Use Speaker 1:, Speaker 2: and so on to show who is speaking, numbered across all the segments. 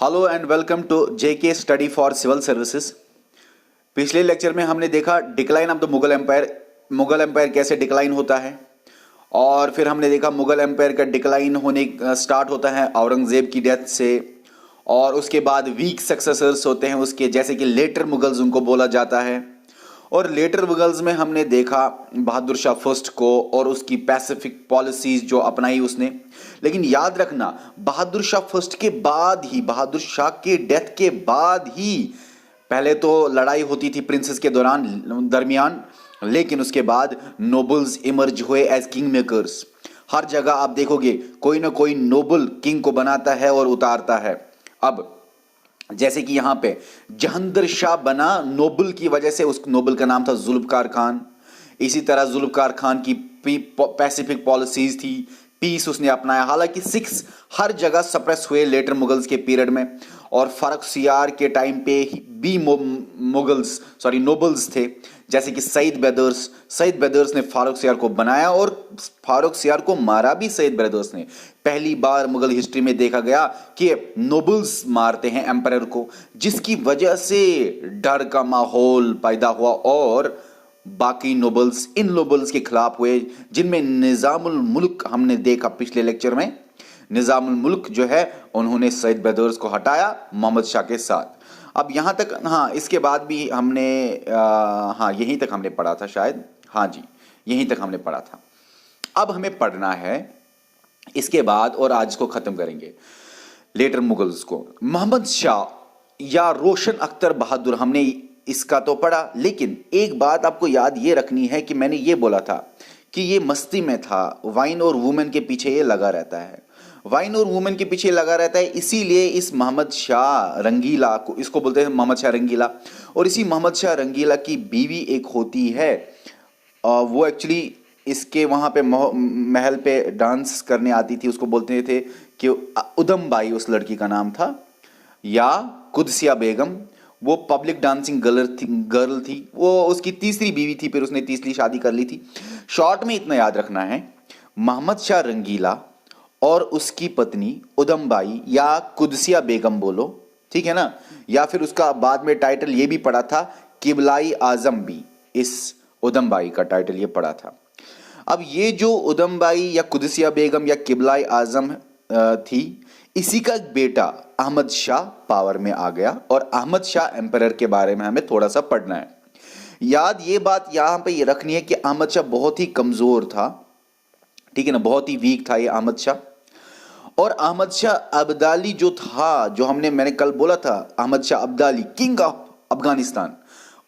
Speaker 1: Hello and welcome to JK study for civil services. पिछले lecture में हमने देखा decline of the Mughal empire कैसे डिक्लाइन होता है, और फिर हमने देखा मुगल एम्पायर का डिक्लाइन होने स्टार्ट होता है औरंगजेब की डेथ से, और उसके बाद वीक सक्सेसर्स होते हैं उसके, जैसे कि लेटर मुगल्स उनको बोला जाता है। और लेटर मुगल्स में हमने देखा बहादुर शाह फर्स्ट को और उसकी पैसिफिक पॉलिसीज जो अपनाई उसने। लेकिन याद रखना, बहादुर शाह फर्स्ट के बाद ही, बहादुर शाह के डेथ के बाद ही, पहले तो लड़ाई होती थी प्रिंसेस के दरमियान, लेकिन उसके बाद नोबल्स इमर्ज हुए एज किंग मेकर्स। हर जगह आप देखोगे कोई ना कोई नोबल किंग को बनाता है और उतारता है। अब जैसे कि यहां पे जहांगीर शाह बना नोबल की वजह से, उस नोबल का नाम था जुल्फकार खान। इसी तरह जुल्फकार खान की पैसिफिक पॉलिसीज थी, पीस उसने अपनाया। हालांकि सिक्स हर जगह सप्रेस हुए लेटर मुगल्स के पीरियड में, और फारुखसियार के टाइम पे भी नोबल्स थे, जैसे कि सईद बेदर्स ने फारुखसियार को बनाया, और फारुखसियार को मारा भी सईद बेदर्स ने। पहली बार मुगल हिस्ट्री में देखा गया कि नोबल्स मारते हैं एम्पायर को, जिसकी वजह से डर का माहौल पैदा हुआ और बाकी नोबल्स इन नोबल्स के खिलाफ हुए, जिनमें निजामुल मुल्क हमने देखा पिछले लेक्चर में। निजामुल मुल्क जो है, उन्होंने सईद बेदर्स को हटाया मोहम्मद शाह के साथ। अब यहां तक, हाँ, इसके बाद भी हमने हाँ, यहीं तक हमने पढ़ा था शायद, हाँ जी, यहीं तक हमने पढ़ा था। अब हमें पढ़ना है इसके बाद, और आज को खत्म करेंगे लेटर मुगल्स को। मोहम्मद शाह या रोशन अख्तर बहादुर, हमने इसका तो पढ़ा, लेकिन एक बात आपको याद ये रखनी है कि मैंने ये बोला था कि ये मस्ती में था, वाइन और वुमेन के पीछे ये लगा रहता है, वाइन और वुमेन के पीछे लगा रहता है। इसीलिए इस मोहम्मद शाह रंगीला को, इसको बोलते हैं मोहम्मद शाह रंगीला, और इसी मोहम्मद शाह रंगीला की बीवी एक होती है, वो एक्चुअली इसके वहाँ पे महल पे डांस करने आती थी, उसको बोलते थे कि उदम बाई उस लड़की का नाम था, या कुदसिया बेगम। वो पब्लिक डांसिंग गर्ल थी, वो उसकी तीसरी बीवी थी, फिर उसने तीसरी शादी कर ली थी। शॉर्ट में इतना याद रखना है, मोहम्मद शाह रंगीला और उसकी पत्नी उदम बाई, या कुदसिया बेगम बोलो, ठीक है ना, या फिर उसका बाद में टाइटल ये भी पड़ा था किबलाई आजम भी, इस उदम बाई का टाइटल ये पड़ा था। अब ये जो उदम बाई या कुदसिया बेगम या किबलाई आजम थी, इसी का एक बेटा अहमद शाह पावर में आ गया, और अहमद शाह एम्परर के बारे में हमें थोड़ा सा पढ़ना है। याद ये बात यहां पे ये रखनी है कि अहमद शाह बहुत ही कमजोर था, ठीक है ना, बहुत ही वीक था ये अहमद शाह। और अहमद शाह अब्दाली जो था, जो मैंने कल बोला था, अहमद शाह अब्दाली किंग ऑफ अफगानिस्तान,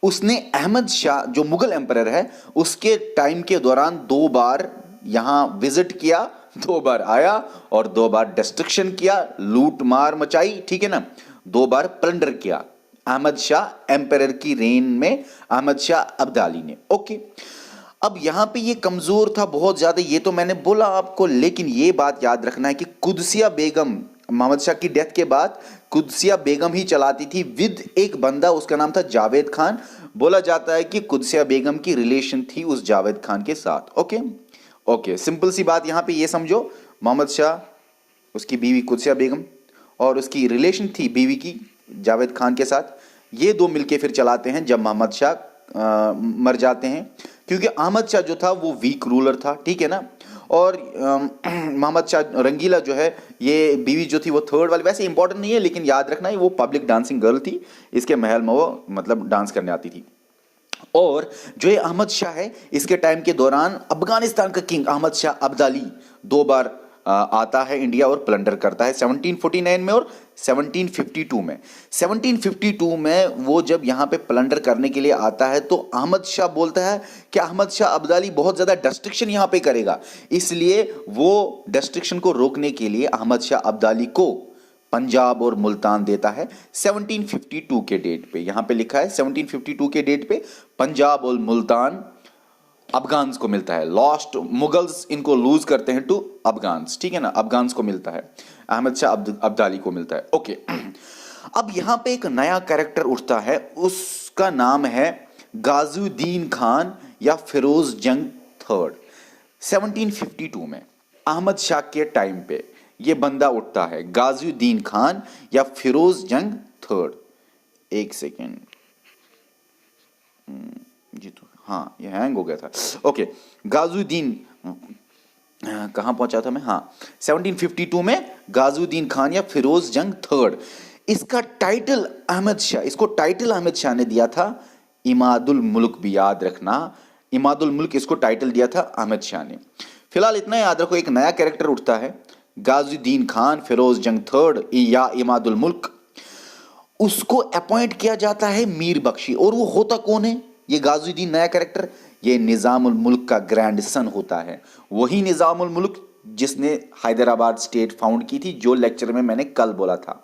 Speaker 1: उसने अहमद शाह जो मुगल एम्परर है उसके टाइम के दौरान 2 बार यहां विजिट किया, 2 बार आया और 2 बार डिस्ट्रक्शन किया, लूट मार मचाई, ठीक है ना, 2 बार प्लंडर किया अहमद शाह एम्परर की रेन में, अहमद शाह अब्दाली ने। ओके, अब यहां पे ये कमजोर था बहुत ज्यादा, ये तो मैंने बोला आपको, लेकिन ये बात याद रखना है कि कुदसिया बेगम, मोहम्मद शाह की डेथ के बाद कुदसिया बेगम ही चलाती थी विद एक बंदा, उसका नाम था जावेद खान। बोला जाता है कि कुदसिया बेगम की रिलेशन थी उस जावेद खान के साथ। ओके ओके, सिंपल सी बात यहां पे ये समझो, मोहम्मद शाह, उसकी बीवी कुदसिया बेगम, और उसकी रिलेशन थी बीवी की जावेद खान के साथ। ये 2 मिलके फिर चलाते हैं जब मोहम्मद शाह मर जाते हैं, क्योंकि अहमद शाह जो था वो वीक रूलर था, ठीक है ना, और मोहम्मद शाह रंगीला जो है, ये बीवी जो थी वो थर्ड वाली, वैसे इंपॉर्टेंट नहीं है, लेकिन याद रखना है वो पब्लिक डांसिंग गर्ल थी, इसके महल में वो मतलब डांस करने आती थी। और जो ये अहमद शाह है, इसके टाइम के दौरान अफगानिस्तान का किंग अहमद शाह अब्दाली 2 बार आता है इंडिया और प्लंडर करता है, 1749 में और 1752 में। 1752 में वो जब यहाँ पे प्लंडर करने के लिए आता है, तो अहमद शाह बोलता है कि अहमद शाह अब्दाली बहुत ज़्यादा डिस्ट्रक्शन यहाँ पे करेगा, इसलिए वो डिस्ट्रक्शन को रोकने के लिए अहमद शाह अब्दाली को पंजाब और मुल्तान देता है 1752 के डेट पे। यहाँ पे लिखा है 1752 के डेट पे पंजाब और मुल्तान अफगान्स को मिलता है। लॉस्ट मुगल्स इनको लूज करते हैं टू अफगान्स, ठीक है ना, अफगान्स को मिलता है, अहमद शाह अब्दाली को मिलता है। ओके, अब यहां पे एक नया कैरेक्टर उठता है, उसका नाम है गाजुद्दीन खान या फिरोज जंग थर्ड। 1752 में अहमद शाह के टाइम पे ये बंदा उठता है, गाजिउद्दीन खान या फिरोज जंग थर्ड। एक सेकेंड, जी तो हाँ ये हैंग हो गया था। ओके, गाजिउद्दीन कहाँ पहुंचा था मैं, हाँ 1752 में गाजिउद्दीन खान या फिरोज जंग थर्ड। इसका टाइटल अहमद शाह, इसको टाइटल अहमद शाह ने दिया था इमादुल मुल्क, भी याद रखना, इमादुल मुल्क इसको टाइटल दिया था अहमद शाह ने। फिलहाल इतना याद रखो, एक नया कैरेक्टर उठता है गाजिउद्दीन खान, फिरोज जंग थर्ड या इमादुल मुल्क, उसको अपॉइंट किया जाता है मीर बख्शी। और वो होता कौन है ये गाजिउद्दीन नया कैरेक्टर? ये निजामुल मुल्क का ग्रैंड सन होता है, वही निजामुल मुल्क जिसने हैदराबाद स्टेट फाउंड की थी, जो लेक्चर में मैंने कल बोला था।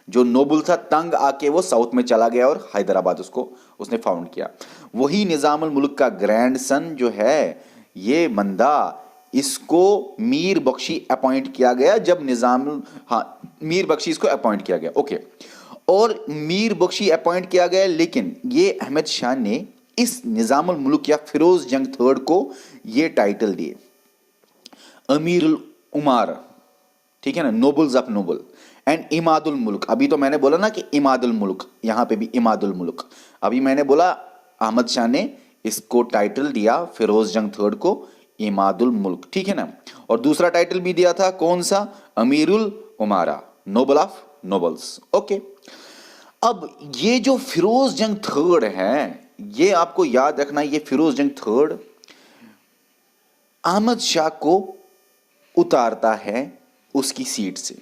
Speaker 1: जो नोबल था, तंग आके वो साउथ में चला गया और हैदराबाद उसको उसने फाउंड किया। वही निजामुल मुल्क का ग्रैंड सन जो है ये बंदा, इसको मीर बख्शी अपॉइंट किया गया जब मीर बख्शी इसको अपॉइंट किया गया। ओके, और मीर बख्शी अपॉइंट किया गया, लेकिन ये अहमद शाह ने इस निजामुल मुल्क या फिरोज जंग थर्ड को ये टाइटल दिए अमीरुल उमार, ठीक है ना, nobles of noble and Imadul मुल्क। अभी तो मैंने बोला ना कि इमादुल मुल्क, यहां पे भी इमादुल मुल्क। अभी मैंने बोला अहमद शाह ने इसको टाइटल दिया फिरोज जंग थर्ड को इमादुल मुल्क, ठीक है ना। और दूसरा टाइटल भी दिया था कौन सा, अमीरुल उमारा, नोबल ऑफ नोबल्स। ओके, अब ये जो फिरोज जंग थर्ड है, ये आपको याद रखना, ये फिरोज जंग थर्ड अहमद शाह को उतारता है उसकी सीट से।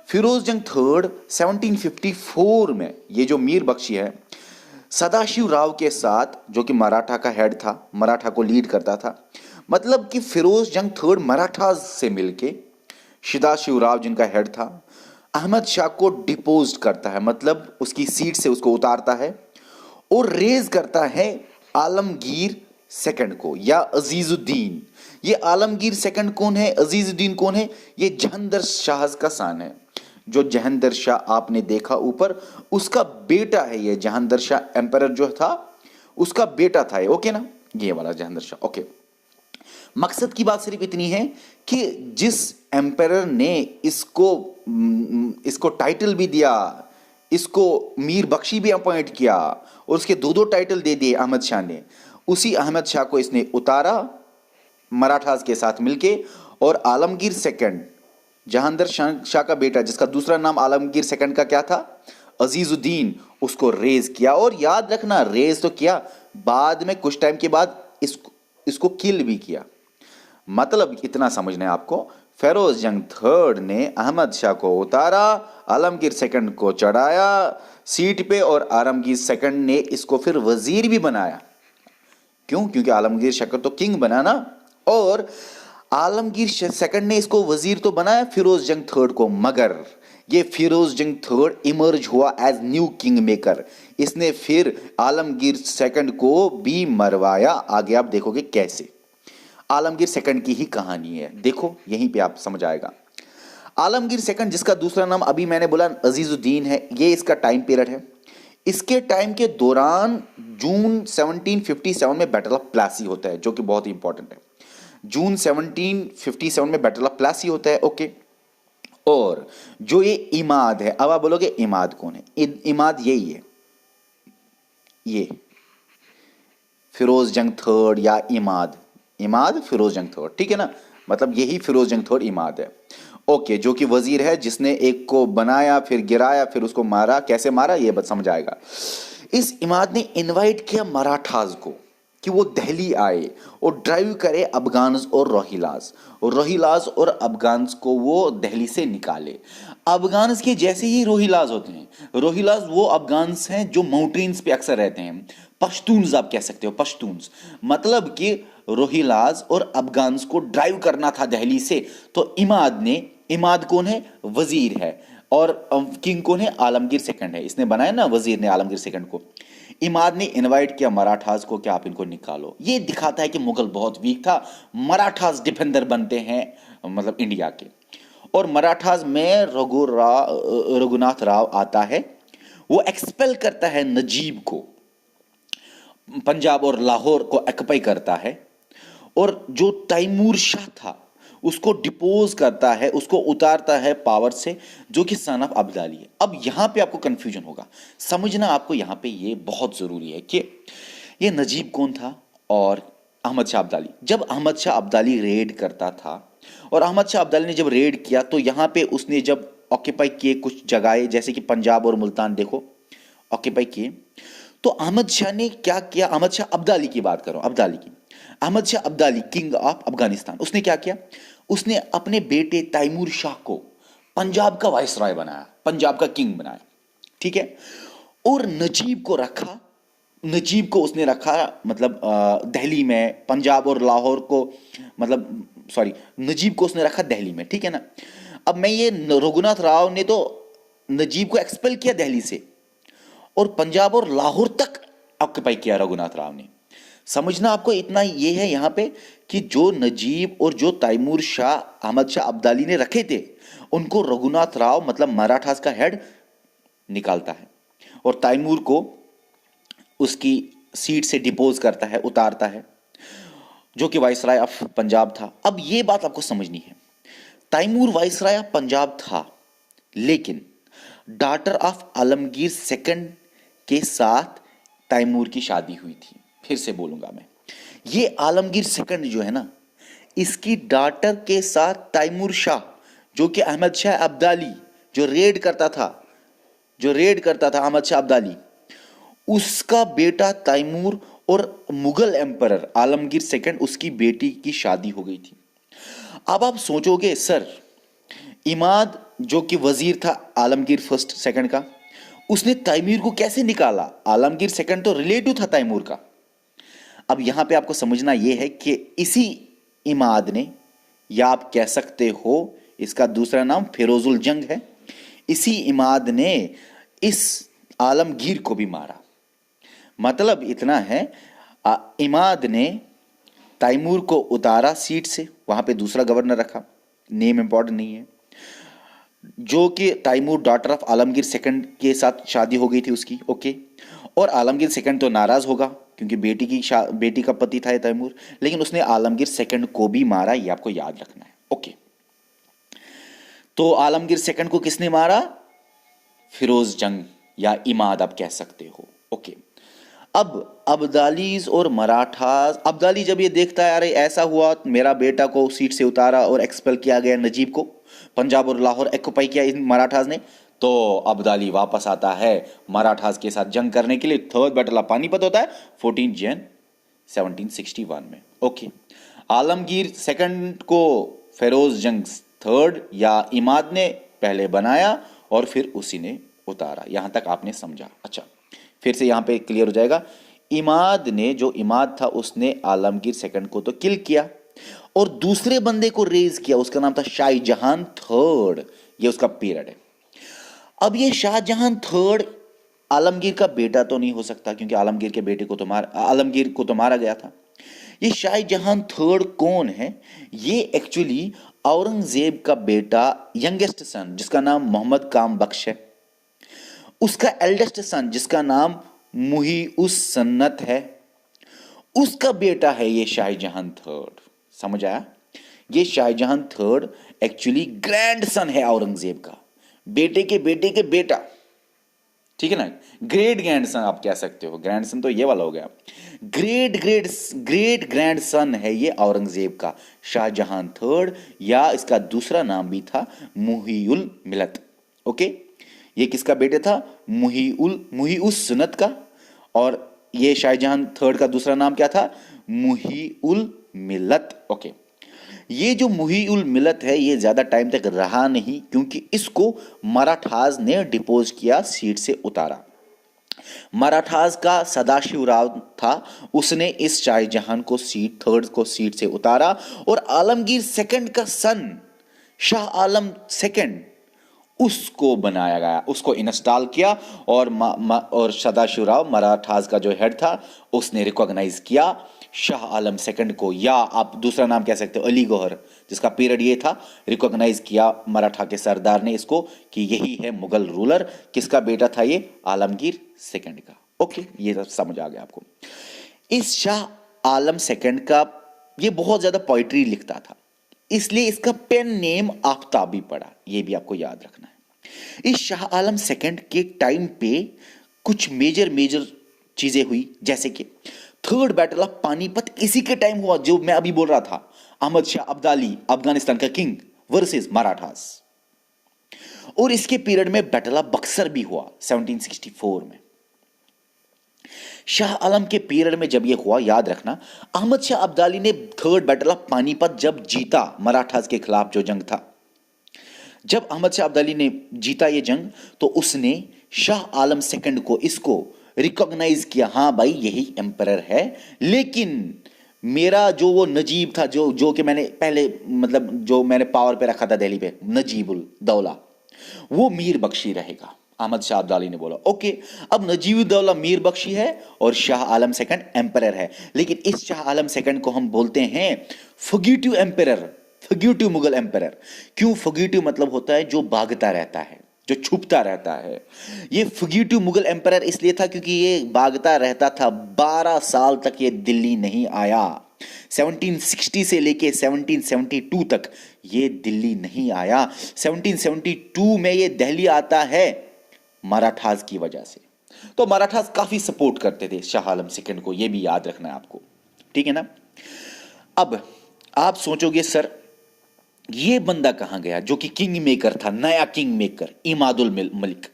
Speaker 1: फिरोज जंग थर्ड 1754 में, ये जो मीर बख्शी है सदाशिव राव के साथ, जो कि मराठा का हेड था, मराठा को लीड करता था, मतलब कि फिरोज जंग थर्ड मराठा से मिलके सदाशिव राव जिनका हेड था, अहमद शाह को डिपोज करता है, मतलब उसकी सीट से उसको उतारता है और रेज करता है आलमगीर सेकंड को या अजीजुद्दीन। ये आलमगीर सेकंड कौन है, अजीजुद्दीन कौन है? ये जहांदर शाह का सान है। जो जहांदर शाह आपने देखा ऊपर, उसका बेटा है ये जहांदर शाह, एम्परर जो था उसका बेटा था ये। ओके ना, ये वाला जहांदर शाह। ओके, मकसद की बात सिर्फ इतनी है कि जिस एम्परर ने इसको टाइटल भी दिया, इसको मीर बख्शी भी अपॉइंट किया और उसके दो दो टाइटल दे दिए अहमद शाह ने, उसी अहमद शाह को इसने उतारा मराठास के साथ मिलके, और आलमगीर सेकंड, जहांदर शाह का बेटा जिसका दूसरा नाम आलमगीर सेकंड का क्या था, अजीजुद्दीन, उसको रेज किया। और याद रखना, रेज तो किया, बाद में कुछ टाइम के बाद इसको किल भी किया। मतलब इतना समझना है आपको, फिरोज जंग थर्ड ने अहमद शाह को उतारा, आलमगीर सेकंड को चढ़ाया सीट पे, और आलमगीर सेकंड ने इसको फिर वजीर भी बनाया। क्यों? क्योंकि आलमगीर सेकंड तो किंग बना ना, और आलमगीर सेकंड ने इसको वजीर तो बनाया फिरोज जंग थर्ड को, मगर ये फिरोज जंग थर्ड इमर्ज हुआ एज न्यू किंग मेकर। इसने फिर आलमगीर सेकंड को भी मरवाया। आगे आप देखोगे कैसे। आलमगीर सेकंड की ही कहानी है, देखो यहीं पे आप समझ आएगा। आलमगीर सेकंड, जिसका दूसरा नाम अभी मैंने बोला अजीजुद्दीन है, ये इसका टाइम पीरियड है। इसके टाइम के दौरान जून 1757 में बैटल ऑफ प्लासी होता है, जो कि बहुत ही इंपॉर्टेंट है। जून 1757 में बैटल ऑफ प्लासी होता है। ओके, और जो ये इमाद है, अब आप बोलोगे इमाद कौन है? इमाद यही है, ये फिरोज जंग थर्ड या इमाद फिरोज जंग थर्ड, ठीक है ना, मतलब यही फिरोज जंग थर्ड इमाद है। ओके, जो कि वजीर है, जिसने एक को बनाया फिर गिराया फिर उसको मारा। कैसे मारा ये बस समझ आएगा। इस इमाद ने इनवाइट किया मराठास को कि वो दिल्ली आए और ड्राइव करे अफगान्स और रोहिलास और अफगान्स को वो दिल्ली से निकाले। अफगान्स के जैसे ही रोहिलास होते हैं। रोहिलास वो अफगान्स हैं जो माउंटेन्स पे अक्सर रहते हैं, पश्तून्स आप कह सकते हो, पश्तून्स। मतलब कि रोहिलास और अफगान्स को ड्राइव करना था दिल्ली से, तो इमाद कौन है? वजीर है। और किंग कौन है? आलमगीर सेकंड है। इसने बनाया ना वजीर ने आलमगीर सेकंड को। इमाद ने इनवाइट किया मराठास को कि आप इनको निकालो। ये दिखाता है कि मुगल बहुत वीक था, मराठास डिफेंडर बनते हैं मतलब इंडिया के। और मराठास में रघुनाथ राव आता है, वो एक्सपेल करता है नजीब को, पंजाब और लाहौर को ऑक्युपाई करता है। और जो तैमूर शाह था उसको डिपोज करता है, उसको उतारता है पावर से, जो कि सन ऑफ अब्दाली है। अब यहां पे आपको कंफ्यूजन होगा, समझना आपको यहां पे ये बहुत जरूरी है कि ये नजीब कौन था और अहमद शाह अब्दाली। जब अहमद शाह अब्दाली रेड करता था और अहमद शाह अब्दाली ने जब रेड किया तो यहां पे उसने जब ऑक्यूपाई किए कुछ जगहें, जैसे कि पंजाब और मुल्तान देखो ऑक्यूपाई किए, तो अहमद शाह ने क्या किया, अहमद शाह अब्दाली की बात करो, अब्दाली की, अहमद शाह अब्दाली किंग ऑफ अफगानिस्तान, उसने क्या किया, उसने अपने बेटे तैमूर शाह को पंजाब का वाइसराय बनाया, पंजाब का किंग बनाया, ठीक है। और नजीब को रखा, नजीब को उसने रखा मतलब दिल्ली में, पंजाब और लाहौर को मतलब सॉरी नजीब को उसने रखा दिल्ली में, ठीक है ना। अब मैं ये रघुनाथ राव ने तो नजीब को एक्सपेल किया दिल्ली से और पंजाब और लाहौर तक ऑक्यूपाई किया रघुनाथ राव ने। समझना आपको इतना ये है यहां पे कि जो नजीब और जो तैमूर शाह अहमद शाह अब्दाली ने रखे थे, उनको रघुनाथ राव मतलब मराठास का हेड निकालता है और तैमूर को उसकी सीट से डिपोज करता है, उतारता है, जो कि वाइसराय ऑफ पंजाब था। अब ये बात आपको समझनी है, तैमूर वाइसराय ऑफ पंजाब था, लेकिन डॉटर ऑफ आलमगीर सेकंड के साथ तैमूर की शादी हुई थी। फिर से बोलूंगा मैं, ये आलमगीर सेकंड जो है ना, इसकी डॉटर के साथ तैमूर शाह, जो कि अहमद शाह अब्दाली जो रेड करता था, जो रेड करता था अहमद शाह अब्दाली, उसका बेटा तैमूर और मुगल एम्परर आलमगीर सेकंड, उसकी बेटी की शादी हो गई थी। अब आप सोचोगे सर, इमाद जो कि वजीर था आलमगीर फर्स्ट सेकंड का, उसने तैमूर को कैसे निकाला? आलमगीर सेकंड तो रिलेटिव था तैमूर का। अब यहां पे आपको समझना यह है कि इसी इमाद ने, या आप कह सकते हो इसका दूसरा नाम फिरोजुल जंग है, इसी इमाद ने इस आलमगीर को भी मारा। मतलब इतना है, इमाद ने तैमूर को उतारा सीट से, वहां पे दूसरा गवर्नर रखा, नेम इंपॉर्टेंट नहीं है, जो कि Timur daughter of Alamgir second के साथ शादी हो गई थी उसकी, ओके। और आलमगीर सेकंड तो नाराज होगा क्योंकि बेटी का पति था तैमूर, लेकिन उसने आलमगीर सेकंड को भी मारा, ये आपको याद रखना है, ओके। तो आलमगीर सेकंड को किसने मारा? फिरोज जंग या इमाद आप कह सकते हो, ओके। अब अब्दालीज और मराठास, अब्दाली जब ये देखता है अरे ऐसा हुआ, मेरा बेटा को सीट से उतारा और एक्सपेल किया गया, नजीब को पंजाब और लाहौर एक्युपाई किया इन मराठास ने, तो अब्दाली वापस आता है मराठास के साथ जंग करने के लिए। थर्ड बैटल ऑफ पानीपत होता है 14 जन 1761 में, ओके। आलमगीर सेकंड को फिरोज जंग थर्ड या इमाद ने पहले बनाया और फिर उसी ने उतारा। यहां तक आपने समझा? अच्छा, फिर से यहां पे क्लियर हो जाएगा। इमाद ने, जो इमाद था, उसने आलमगीर सेकंड को तो किल किया और दूसरे बंदे को रेज किया, उसका नाम था शाहजहां थर्ड, ये उसका पीरियड है। अब ये शाहजहां थर्ड आलमगीर का बेटा तो नहीं हो सकता क्योंकि आलमगीर के बेटे को तो आलमगीर को तो मारा गया था। ये शाहजहां थर्ड कौन है? ये एक्चुअली औरंगजेब का बेटा, यंगेस्ट सन, जिसका नाम मोहम्मद काम बख्श है, उसका एल्डेस्ट सन जिसका नाम मुही उस सन्नत है, उसका बेटा है ये शाहजहां थर्ड। समझ आया? ये Shah Jahan third actually grandson है औरंगजेब का, बेटे के बेटे के बेटा, ठीक है ना। ग्रेट ग्रैंड सन आप कह सकते हो, ग्रैंड सन तो ये वाला हो गया, ग्रेट ग्रैंड सन है ये औरंगजेब का, शाहजहां थर्ड, या इसका दूसरा नाम भी था मुहीउल मिलत, ओके। ये किसका बेटे था? मुही उस सुन्नत का, और ये शाहजहां थर्ड का दूसरा नाम क्या था? मुहीउल मिलत, ओके। ये जो मुहीउल मिलत है ये ज्यादा टाइम तक रहा नहीं क्योंकि इसको मराठास ने डिपोज किया, सीट से उतारा। मराठास का सदाशिव राव था, उसने इस शाहजहां को थर्ड को सीट से उतारा और आलमगीर सेकंड का सन शाह आलम सेकंड, उसको बनाया गया, उसको इंस्टॉल किया और सदाशिवराव मराठास का जो हेड था उसने रिकॉग्नाइज किया शाह आलम सेकंड को, या आप दूसरा नाम कह सकते हो अली गौहर, जिसका पीरियड ये था, रिकॉग्नाइज किया मराठा के सरदार ने इसको कि यही है मुगल रूलर। किसका बेटा था ये? आलमगीर सेकंड का, ओके। ये सब समझ आ गया आपको। इस शाह आलम सेकंड का, ये बहुत ज्यादा पोइट्री लिखता था, इसलिए इसका पेन नेम आफ्ताबी पड़ा, ये भी आपको याद रखना है। इस शाह आलम सेकंड के टाइम पे कुछ मेजर मेजर चीजें हुई, जैसे कि थर्ड बैटल ऑफ पानीपत इसी के टाइम हुआ जो मैं अभी बोल रहा था, अहमद शाह अब्दाली अफगानिस्तान का किंग वर्सेस मराठास। और इसके पीरियड में बैटल ऑफ बक्सर भी हुआ 1764 में। शाह आलम के पीरियड में जब यह हुआ, याद रखना, अहमद शाह अब्दाली ने थर्ड बैटल ऑफ पानीपत जब जीता मराठास के खिलाफ जो जंग था, जब अहमद शाह अब्दाली ने जीता ये जंग, तो उसने शाह आलम सेकंड को इसको रिकॉग्नाइज किया, हाँ भाई यही एम्परर है, लेकिन मेरा जो वो नजीब था, जो कि मैंने पहले मतलब जो मैंने पावर पे रखा था दिल्ली पे, नजीबुल दौला, वो मीर बख्शी रहेगा। अहमद शाह अब्दाली ने बोला ओके, अब नजीबुल दौला मीर बख्शी है और शाह आलम सेकंड एम्परर है, लेकिन इस शाह आलम सेकंड को हम बोलते हैं फगीटिव एम्परर, फगीटिव मुगल एम्परर। क्यों फगीटिव? मतलब होता है जो भागता रहता है, जो छुपता रहता है। ये फगीटिव मुगल एम्परर इसलिए था क्योंकि ये भागता रहता था, 12 साल तक ये दिल्ली नहीं आया। 1760 से लेके 1772 तक ये दिल्ली नहीं आया। 1772 में ये दिल्ली आता है मराठास की वजह से। तो मराठास काफी सपोर्ट करते थे शाह आलम सेकंड को, ये भी याद रखना है आपको, ठीक है ना। अब आप सोचोगे सर ये बंदा कहां गया जो कि किंग मेकर था, नया किंग मेकर इमादुल मलिक,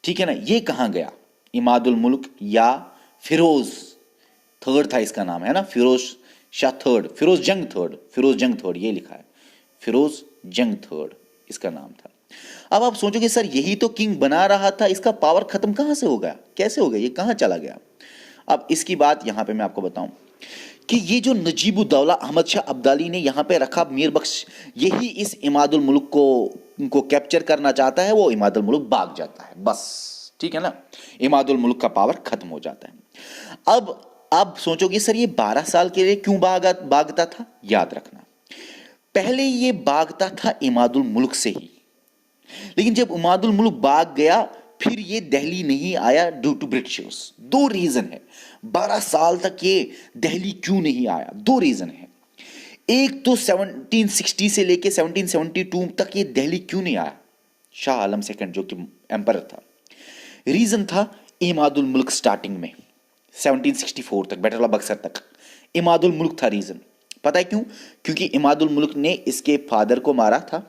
Speaker 1: ठीक है ना, ये कहां गया? इमादुल मुल्क या फिरोज थर्ड था इसका नाम, है ना, फिरोज शाह थर्ड, फिरोज जंग थर्ड ये लिखा है, फिरोज जंग थर्ड इसका नाम था। अब आप सोचोगे सर यही तो किंग बना रहा था, इसका पावर खत्म कहां से हो गया, कैसे हो गया, ये कहां चला गया? अब इसकी बात यहां पे मैं आपको बताऊं कि ये जो नजीबुद्दौला अहमद शाह अब्दाली ने यहां पे रखा मीर बख्श, यही इस इमादुल मुल्क को कैप्चर करना चाहता है, वो इमादुल मुल्क भाग जाता है बस, ठीक है ना, इमादुल मुल्क का पावर खत्म हो जाता है। अब सोचोगे सर ये 12 साल के लिए क्यों भागता था? याद रखना, पहले ये भागता था इमादुल मुल्क से ही, लेकिन जब इमादुल मुल्क भाग गया फिर ये दिल्ली नहीं आया ड्यू टू ब्रिटिशर्स। दो रीजन है, 12 साल तक ये दिल्ली क्यों नहीं आया, दो रीजन है। एक तो 1760 से लेके 1772 तक ये दिल्ली क्यों नहीं आया शाह आलम सेकंड जो कि एम्परर था, रीजन था इमादुल मुल्क स्टार्टिंग में 1764 तक बैटल ऑफ बक्सर तक इमादुल मुल्क था रीजन। पता है क्यों? क्योंकि इमादुल मुल्क ने इसके फादर को मारा था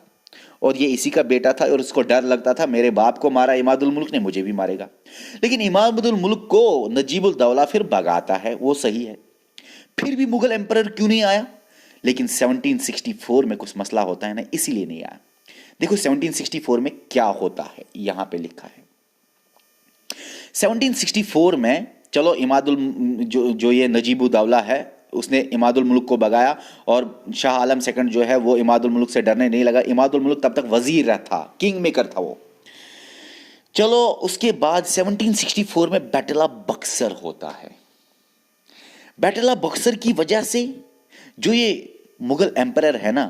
Speaker 1: और ये इसी का बेटा था और उसको डर लगता था मेरे बाप को मारा इमादुल मुल्क ने, मुझे भी मारेगा। लेकिन इमादुल मुल्क को नजीबुल दौला फिर भगाता है, वो सही है, फिर भी मुगल एम्परर क्यों नहीं आया? लेकिन 1764 में कुछ मसला होता है ना, इसीलिए नहीं आया। देखो 1764 में क्या होता है, यहां पे लिखा है 1764 में, चलो इमादुल जो ये नजीबुल दौला है उसने इमादुल मुल्क को भगाया और शाह आलम सेकंड जो है वो इमादुल मुल्क से डरने नहीं लगा। इमादुल मुल्क तब तक वजीर था, किंग मेकर था वो। चलो उसके बाद 1764 में बैटल ऑफ बक्सर होता है। बैटल ऑफ बक्सर की वजह से जो ये मुगल एम्परर है ना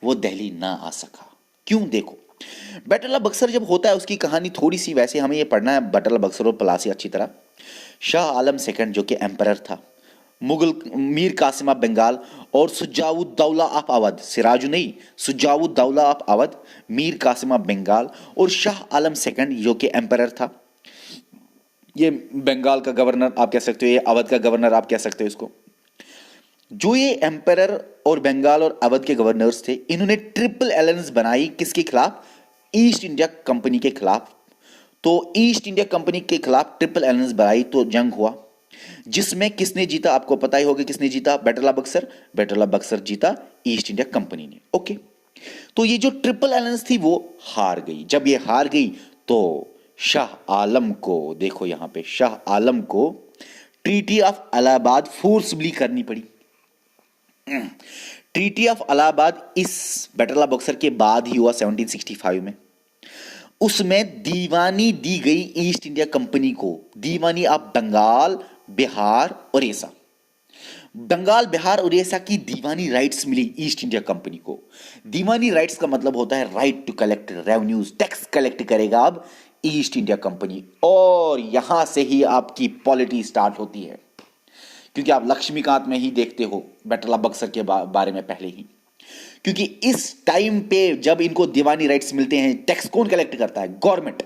Speaker 1: वो दिल्ली ना आ सका। क्यों? देखो बैटल ऑफ बक्सर जब होता है उसकी कहानी थोड़ी सी, वैसे हमें ये पढ़ना है बैटल ऑफ बक्सर और प्लासी अच्छी तरह। शाह आलम सेकंड जो कि एम्परर था, मुगल मीर कासिम ऑफ बंगाल और सुजाउद्दौला ऑफ अवध, सिराजु नहीं सुजाउद्दौला ऑफ अवध, मीर कासिम ऑफ बंगाल और शाह आलम सेकंड जो कि एम्परर था। ये बंगाल का गवर्नर आप कह सकते हो, ये अवध का गवर्नर आप कह सकते हो इसको। जो ये एम्परर और बंगाल और अवध के गवर्नर्स थे, इन्होंने ट्रिपल अलायंस बनाई किसके खिलाफ? ईस्ट इंडिया कंपनी के खिलाफ। तो ईस्ट इंडिया कंपनी के खिलाफ ट्रिपल अलायंस बनाई तो जंग हुआ, जिसमें किसने जीता? आपको पता ही होगा किसने जीता battle of Buxar. Battle of Buxar जीता ईस्ट इंडिया कंपनी ने। ओके, तो ये जो ट्रिपल अलायंस थी वो हार गई। जब ये हार गई तो शाह आलम को, देखो यहां पे शाह आलम को ट्रीटी ऑफ इलाहाबाद फोर्सबली करनी पड़ी। ट्रीटी ऑफ इलाहाबाद इस बैटल ऑफ बक्सर के बाद ही हुआ 1765 में। उसमें दीवानी दी गई ईस्ट इंडिया कंपनी को, दीवानी ऑफ बंगाल, बिहार, उड़ीसा। बंगाल, बिहार, उड़ीसा की दीवानी राइट्स मिली ईस्ट इंडिया कंपनी को। दीवानी राइट्स का मतलब होता है right to collect revenues, tax collect करेगा अब ईस्ट इंडिया कंपनी। और यहां से ही आपकी पॉलिटी स्टार्ट होती है, क्योंकि आप लक्ष्मीकांत में ही देखते हो बैटल ऑफ बक्सर के बारे में पहले ही, क्योंकि इस टाइम पे जब इनको दीवानी राइट्स मिलते हैं, टैक्स कौन कलेक्ट करता है? गवर्नमेंट।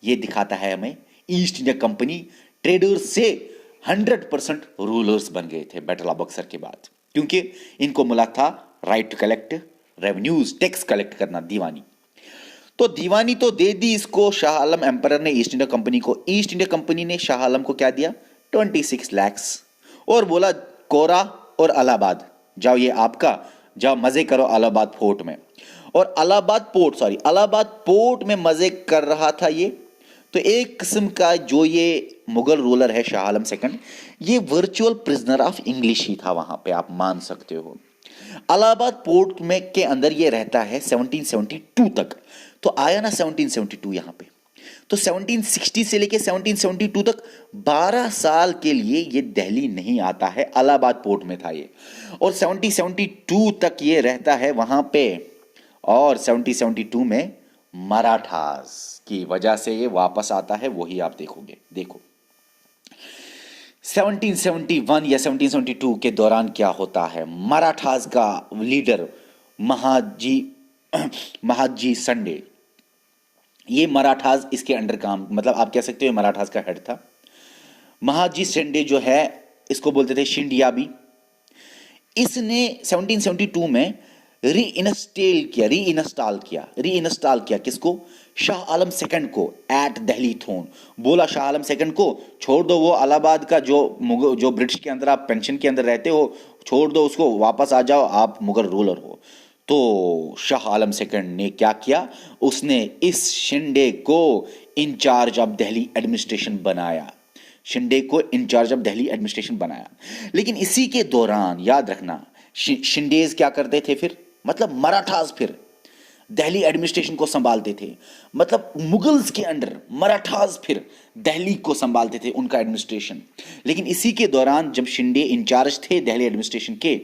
Speaker 1: ये दिखाता है हमें ईस्ट इंडिया कंपनी ट्रेडर्स से 100% रूलर्स बन गए थे बैटल ऑफ बक्सर के बाद, क्योंकि इनको मिला था right to collect revenues, tax collect करना, दीवानी। तो दीवानी तो दे दी इसको शाह आलम एम्परर ने ईस्ट इंडिया कंपनी को। ईस्ट इंडिया कंपनी ने शाह आलम को क्या दिया? 26 lakhs, और बोला कोरा और इलाहाबाद जाओ, ये आपका, जाओ मजे करो इलाहाबाद फोर्ट में। और इलाहाबाद पोर्ट में मजे कर रहा था ये। तो एक किस्म का जो ये मुगल रूलर है शाह आलम सेकंड, ये वर्चुअल प्रिजनर ऑफ इंग्लिश ही था वहां पे, आप मान सकते हो। इलाहाबाद पोर्ट में के अंदर ये रहता है 1772 तक। तो आया ना 1772 यहां पे, तो 1760 से लेके 1772 तक 12 साल के लिए ये दिल्ली नहीं आता है, इलाहाबाद पोर्ट में था ये। और 1772 तक ये रहता है वहां पे, और 1772 में मराठास की वजह से ये वापस आता है, वही आप देखोगे। देखो 1771 या 1772 के दौरान क्या होता है, मराठास का लीडर महाजी संडे, ये मराठास इसके अंडर काम, मतलब आप कह सकते हो मराठास का हेड था। महाजी संडे जो है, इसको बोलते थे शिंडियाबी। इसने 1772 में रीइंस्टॉल किया किसको? शाह आलम सेकंड को एट दिल्ली थ्रोन। बोला शाह आलम सेकंड को छोड़ दो, वो इलाहाबाद का जो ब्रिटिश के अंदर आप पेंशन के अंदर रहते हो, छोड़ दो उसको, वापस आ जाओ, आप मुगल रूलर हो। तो शाह आलम सेकंड ने क्या किया? उसने इस शिंडे को इंचार्ज ऑफ दिल्ली एडमिनिस्ट्रेशन बनाया। लेकिन इसी के दौरान याद रखना, शिंडेज क्या करते थे फिर, मतलब मराठास फिर दिल्ली एडमिनिस्ट्रेशन को संभालते थे। मतलब मुगल्स के अंडर मराठास फिर दिल्ली को संभालते थे, उनका एडमिनिस्ट्रेशन। लेकिन इसी के दौरान जब शिंदे इंचार्ज थे दिल्ली एडमिनिस्ट्रेशन के,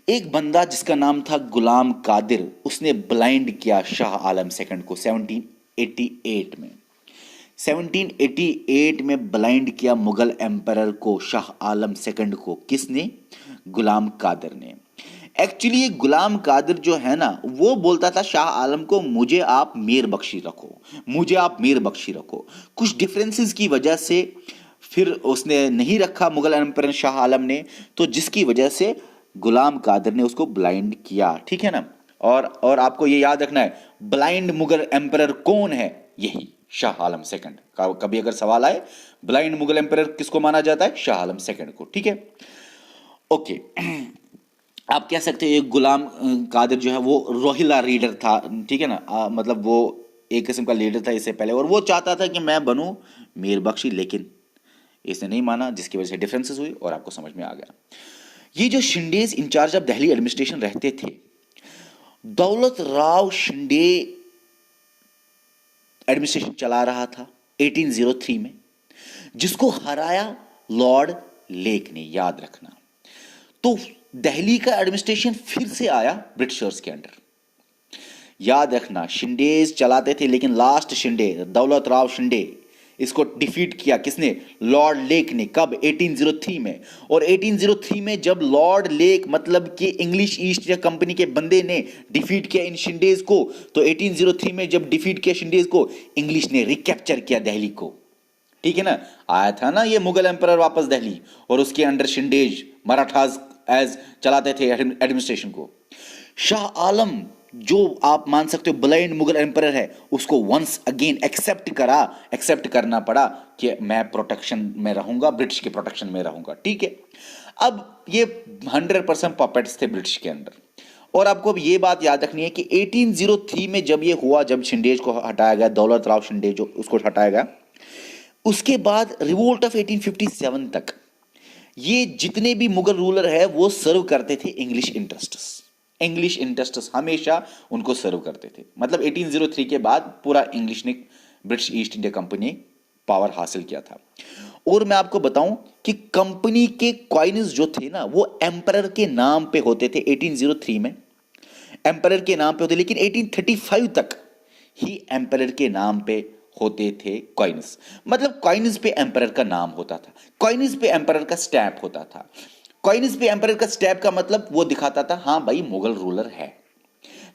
Speaker 1: एक बंदा जिसका नाम था गुलाम कादिर, उसने ब्लाइंड किया शाह आलम सेकंड को 1788 में ब्लाइंड किया मुगल एम्परर को, शाह आलम सेकंड को। किसने? गुलाम कादिर ने। एक्चुअली ये गुलाम कादिर जो है ना, वो बोलता था शाह आलम को, मुझे आप मीर बख्शी रखो। कुछ डिफरेंसेस की वजह से फिर उसने नहीं रखा मुगल एम्परर शाह आलम ने, तो जिसकी वजह से गुलाम कादिर ने उसको ब्लाइंड किया, ठीक है ना। और आपको ये याद रखना है, ब्लाइंड मुगल एम्परर कौन है? यही शाह आलम सेकंड। कभी अगर सवाल आए, ब्लाइंड मुगल एम्परर किसको माना जाता है? शाह आलम सेकंड को, ठीक है। ओके, आप कह सकते हो ये गुलाम कादिर जो है वो रोहिला रीडर था, ठीक है ना। मतलब वो एक किस्म का लीडर था इससे पहले, और वो चाहता था कि मैं बनूं मीर बख्शी, लेकिन इसने नहीं माना, जिसकी वजह से डिफरेंसेस हुई और आपको समझ में आ गया। ये जो शिंडेज इंचार्ज ऑफ दिल्ली एडमिनिस्ट्रेशन रहते थे, दौलत राव शिंदे एडमिनिस्ट्रेशन चला रहा था 1803 में, जिसको हराया लॉर्ड लेक ने, याद रखना। तो दिल्ली का एडमिनिस्ट्रेशन फिर से आया ब्रिटिशर्स के अंडर। याद रखना, शिंडेज चलाते थे, लेकिन लास्ट शिंडे, दौलत राव शिंदे, इसको डिफीट किया किसने? लॉर्ड लेक ने। कब? 1803 में। और 1803 में जब लॉर्ड लेक, मतलब कि इंग्लिश ईस्ट इंडिया कंपनी के बंदे ने डिफीट किया इन शिंडेज को, तो 1803 में जब डिफीट किया शिंडेज को, इंग्लिश ने रिकैप्चर किया दिल्ली को, ठीक है ना। आया था ना ये मुगल एम्परर वापस दिल्ली, और उसके अंडर शिंडेज मराठास एज चलाते थे एडमिनिस्ट्रेशन को। शाह आलम, जो आप मान सकते हो ब्लाइंड मुगल एम्परर है, उसको वंस अगेन एक्सेप्ट करना पड़ा कि मैं प्रोटेक्शन में रहूंगा, ब्रिटिश के प्रोटेक्शन में रहूंगा, ठीक है। अब ये 100% पपेट्स थे ब्रिटिश के अंदर। और आपको अब ये बात याद रखनी है कि 1803 में जब ये हुआ, जब शिंडेज को हटाया गया, दौलत राव शिंदे जो, उसको हटाया गया, उसके बाद रिवोल्ट ऑफ 1857 तक ये जितने भी मुगल रूलर है वो सर्व करते थे इंग्लिश इंटरेस्ट्स हमेशा उनको सर्व करते थे। मतलब 1803 के बाद पूरा इंग्लिश ने, British east India company power हासिल किया था। और मैं आपको बताऊं कि कंपनी के कॉइन्स जो थे ना, वो एम्परर के नाम पे होते थे। 1803 में एम्परर के नाम पे होते, लेकिन 1835 तक ही एम्परर के नाम पे होते थे कॉइन्स। मतलब कॉइन्स पे एम्परर का नाम होता था, कॉइन्स पे एम्परर का स्टैम्प होता था। कॉइन्स पे एम्परर का स्टैम्प का मतलब वो दिखाता था, हाँ भाई मुगल रूलर है,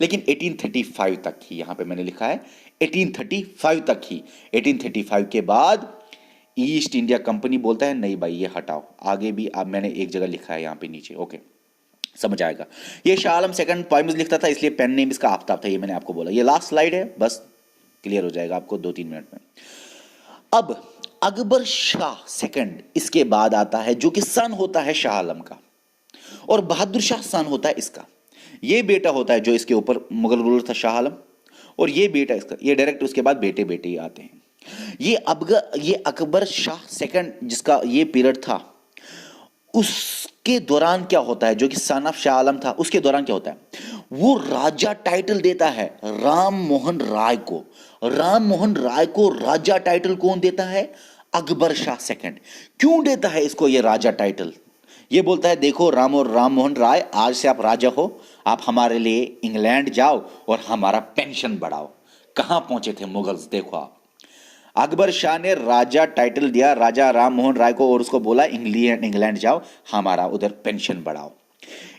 Speaker 1: लेकिन 1835 तक ही, यहां पे मैंने लिखा है 1835 तक ही। 1835 के बाद ईस्ट इंडिया कंपनी बोलता है नहीं भाई ये हटाओ, आगे भी अब मैंने एक जगह लिखा है यहां पे नीचे, ओके समझ आएगा। ये शाह आलम सेकंड पोएम्स लिखता था, इसलिए पेन नेम इसका आफताब था, ये मैंने आपको बोला। ये लास्ट स्लाइड है, बस क्लियर हो जाएगा आपको 2-3 मिनट में। अब अकबर शाह सेकंड इसके बाद आता है, जो कि सन होता है शाह आलम का, और बहादुर शाह सन होता है इसका। ये बेटा होता है जो इसके ऊपर मुगल रूलर था शाह आलम, और ये बेटा इसका, ये डायरेक्ट उसके बाद बेटे बेटे ही आते हैं। ये अकबर शाह सेकंड जिसका ये पीरियड था, उसके दौरान क्या होता है, जो कि सन ऑफ शाह आलम था, उसके दौरान क्या होता है, वो राजा टाइटल देता है राम मोहन राय को। राम मोहन राय को राजा टाइटल कौन देता है? अकबर शाह सेकंड। क्यों देता है इसको ये राजा टाइटल? ये बोलता है देखो राम मोहन राय, आज से आप राजा हो, आप हमारे लिए इंग्लैंड जाओ और हमारा पेंशन बढ़ाओ। कहां पहुंचे थे मुगल्स, देखो आप। अकबर शाह ने राजा टाइटल दिया राजा राम मोहन राय को, और उसको बोला इंग्लैंड जाओ, हमारा उधर पेंशन बढ़ाओ।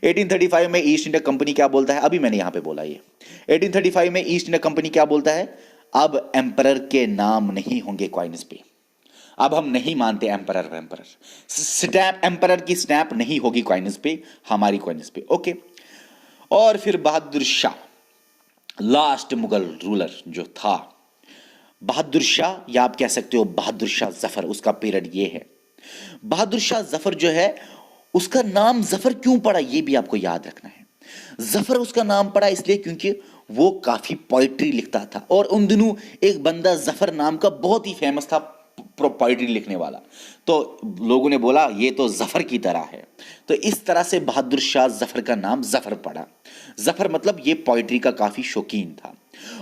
Speaker 1: 1835 में ईस्ट इंडिया कंपनी क्या बोलता है, अभी मैंने यहां पे बोला ये। 1835 में ईस्ट इंडिया कंपनी क्या बोलता है, अब एम्परर के नाम नहीं होंगे कॉइन्स पे, अब हम नहीं मानते एम्परर स्टैम्प, एम्परर की स्टैम्प नहीं होगी कॉइन्स पे, हमारी कॉइन्स पे, ओके। और फिर बहादुर शाह, लास्ट मुगल रूलर जो था बहादुर शाह, या आप कह सकते हो बहादुर शाह जफर, उसका पीरियड ये है। बहादुर शाह जफर जो है, उसका नाम जफर क्यों पड़ा ये भी आपको याद रखना है। जफर उसका नाम पड़ा इसलिए क्योंकि वो काफी पोइट्री लिखता था, और उन दिनों एक बंदा जफर नाम का बहुत ही फेमस था पोइट्री लिखने वाला, तो लोगों ने बोला ये तो जफर की तरह है, तो इस तरह से बहादुर शाह जफर का नाम जफर पड़ा। जफर मतलब ये पोइट्री का काफी शौकीन था,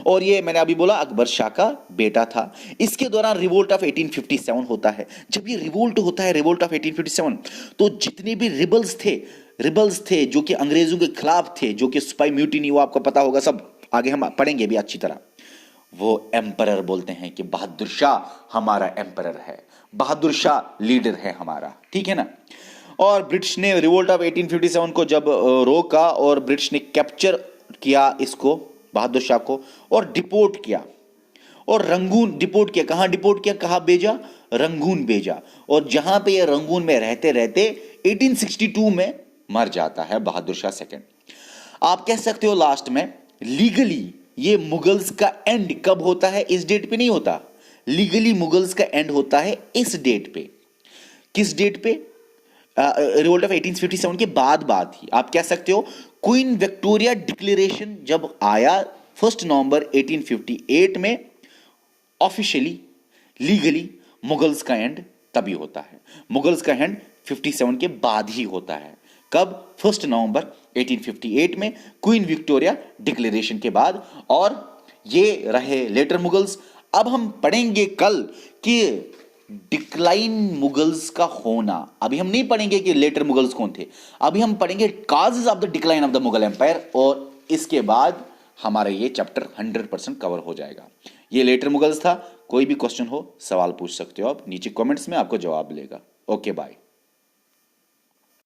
Speaker 1: और ये मैंने अभी बोला अकबर शाह का बेटा था। इसके दौरान रिवोल्ट ऑफ 1857 होता है। जब ये रिवोल्ट होता है, रिवोल्ट ऑफ 1857, तो जितने भी रिबल्स थे जो कि अंग्रेजों के खिलाफ थे, जो कि सिपाही म्यूटिनी, वो आपको पता होगा, सब आगे हम पढ़ेंगे भी अच्छी तरह। वो एम्परर बोलते हैं कि बहादुर शाह हमारा एम्परर है, बहादुर शाह लीडर है हमारा, ठीक है ना। और ब्रिटिश ने रिवोल्ट ऑफ 1857 को जब रोका, और ब्रिटिश ने कैप्चर किया इसको, बहादुर शाह को, और डिपोर्ट किया, और रंगून डिपोर्ट किया। कहां डिपोर्ट किया, कहां भेजा? रंगून भेजा। और जहां पे ये रंगून में रहते रहते 1862 में मर जाता है बहादुर शाह सेकंड। आप कह सकते हो लास्ट में लीगली ये मुगल्स का एंड कब होता है, इस डेट पे नहीं होता। लीगली मुगल्स का एंड होता है इस डेट पे। किस डेट पे? रिवोल्ट ऑफ 1857 के बाद ही आप कह सकते हो। क्वीन विक्टोरिया डिक्लेरेशन जब आया 1 नवंबर 1858 में, ऑफिशियली लीगली मुगल्स का एंड तभी होता है। मुगल्स का एंड 57 के बाद ही होता है। कब? 1 नवंबर 1858 में, क्वीन विक्टोरिया डिक्लेरेशन के बाद। और ये रहे लेटर मुगल्स। अब हम पढ़ेंगे कल कि डिक्लाइन मुगल्स का होना। अभी हम नहीं पढ़ेंगे कि लेटर मुगल्स कौन थे, अभी हम पढ़ेंगे causes of the decline of the Mughal empire, और इसके बाद हमारा ये चैप्टर 100% कवर हो जाएगा। ये लेटर मुगल्स था। कोई भी क्वेश्चन हो, सवाल पूछ सकते हो आप नीचे कमेंट्स में, आपको जवाब मिलेगा। Okay bye.